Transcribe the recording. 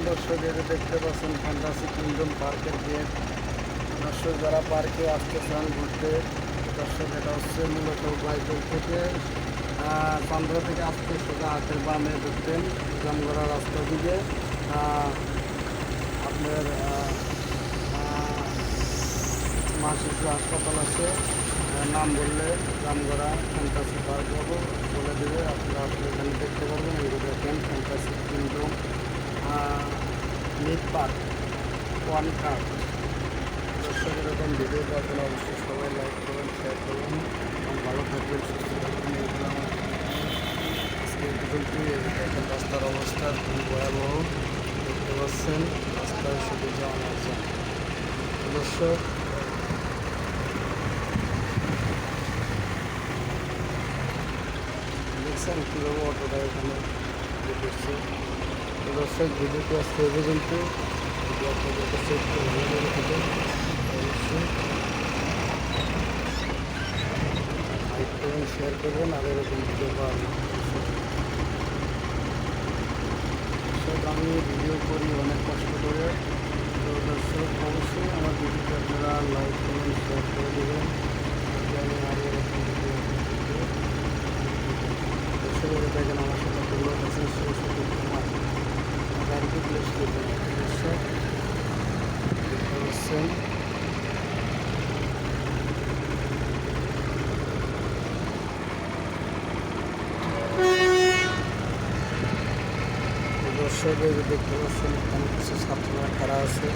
দর্শক, এটা দেখতে পাচ্ছেন ফ্যান্টাসি কিংডম পার্কের গেট। দর্শক, যারা পার্কে আসতে চান ঘুরতে, দর্শক এটা হচ্ছে মূলত বাইতুল থেকে চান্দরা থেকে আসতে সোজা হাতের বামে ঢুকতেন জামগড়া রাস্তা দিকে আপনার মা শিশু হাসপাতাল আছে, নাম বললে জামগড়া ফ্যান্টাসি পার্ক যাবো বলে দেবে। আপনারা আসলে এখানে দেখতে পারবেন। এগুলো দেখেন ফ্যান্টাসি কিংডম মিট পার্ক ওয়ান কাপ। দর্শক, এরকম ভিডিও পাবেন অবশ্যই সবাই লাইক করবেন, শেয়ার করবেন এবং ভালো থাকবেন, সুস্থ থাকবেন। এগুলো আমার আজকে পর্যন্তই। দেখেন রাস্তার অবস্থা খুবই ভয়াবহ, দেখতে পাচ্ছেন রাস্তায় শুধু যাওয়া আছে। দর্শক, দেখছেন কীভাবে অটোটা এখানে দেখছে। তো দর্শক, ভিডিওটি আজকে এ পর্যন্ত। যদি আপনাদের কাছে একটু ভালো লেগে থাকে অবশ্যই লাইক করবেন, শেয়ার করবেন আর এরকম ভিডিও পাওয়ার জন্য। দর্শক, আমি ভিডিও করি অনেক কষ্ট করে। তো দর্শক, অবশ্যই আমার ভিডিওটি আপনারা লাইক করবেন, শেয়ার করে দেবেন যাতে আমি আরও এরকম ভিডিও দর্শক। দেখেন আমার সাথে লোক আছে, সেই সাথে গাড়িতে প্লেস করবেন। দর্শক, দেখতে পাচ্ছেন দর্শক, এই যে দেখতে পাচ্ছেন এখানে কিছু ছাত্ররা খাড়া আছে।